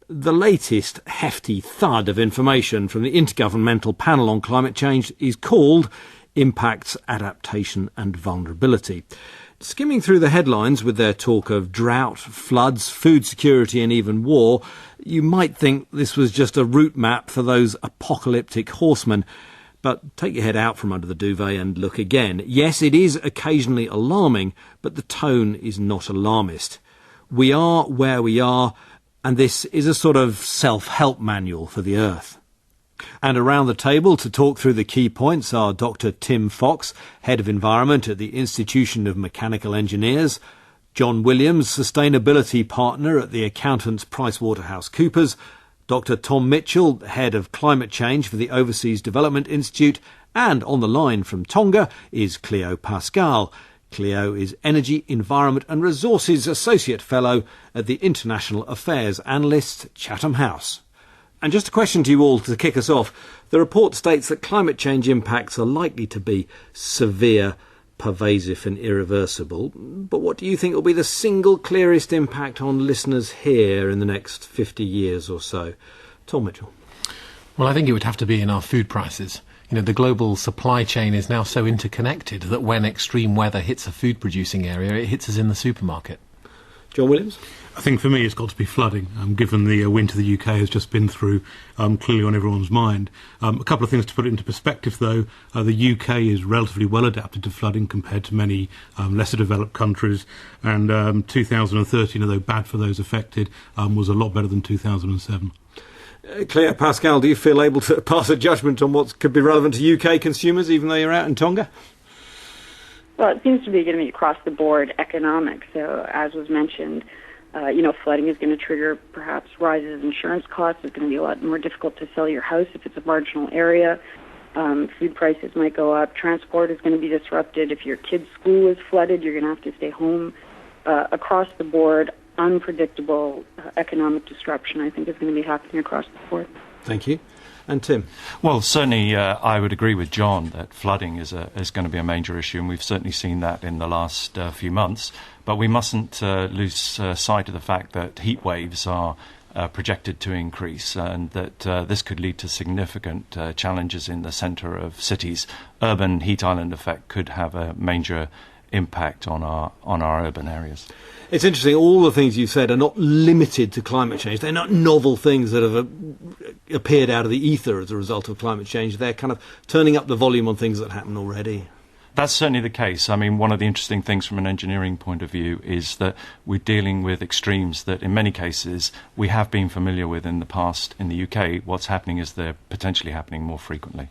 The latest hefty thud of information from the Intergovernmental Panel on Climate Change is called Impacts, Adaptation and Vulnerability. Skimming through the headlines with their talk of drought, floods, food security and even war, you might think this was just a route map for those apocalyptic horsemen. But take your head out from under the duvet and look again. Yes, it is occasionally alarming, but the tone is not alarmist. We are where we are, and this is a sort of self-help manual for the Earth. And around the table to talk through the key points are Dr. Tim Fox, Head of Environment at the Institution of Mechanical Engineers, John Williams, Sustainability Partner at the accountants PricewaterhouseCoopers, Dr. Tom Mitchell, Head of Climate Change for the Overseas Development Institute, and on the line from Tonga is Cleo Pascal. Cleo is Energy, Environment and Resources Associate Fellow at the International Affairs Analysts, Chatham House. And just a question to you all to kick us off. The report states that climate change impacts are likely to be severe, pervasive and irreversible. But what do you think will be the single clearest impact on listeners here in the next 50 years or so? Tom Mitchell. Well, I think it would have to be in our food prices. You know, the global supply chain is now so interconnected that when extreme weather hits a food-producing area, it hits us in the supermarket. John Williams? I think for me it's got to be flooding, given the winter the UK has just been through, clearly on everyone's mind. A couple of things to put it into perspective, though. The UK is relatively well adapted to flooding compared to many lesser developed countries, and 2013, although bad for those affected, was a lot better than 2007. Cleo Pascal, do you feel able to pass a judgment on what could be relevant to UK consumers, even though you're out in Tonga? Well, it seems to be going to be across the board economic. So, as was mentioned, flooding is going to trigger perhaps rises in insurance costs. It's going to be a lot more difficult to sell your house if it's a marginal area. Food prices might go up. Transport is going to be disrupted. If your kid's school is flooded, you're going to have to stay home. Across the board, unpredictable economic disruption, I think, is going to be happening across the board. Thank you. And Tim? Well, certainly I would agree with John that flooding is going to be a major issue, and we've certainly seen that in the last few months. But we mustn't lose sight of the fact that heat waves are projected to increase, and that this could lead to significant challenges in the centre of cities. Urban heat island effect could have a major impact on our urban areas. It's interesting, all the things you said are not limited to climate change. They're not novel things that have appeared out of the ether as a result of climate change. They're kind of turning up the volume on things that happen already. That's certainly the case. I mean, one of the interesting things from an engineering point of view is that we're dealing with extremes that in many cases we have been familiar with in the past in the UK. What's happening is they're potentially happening more frequently.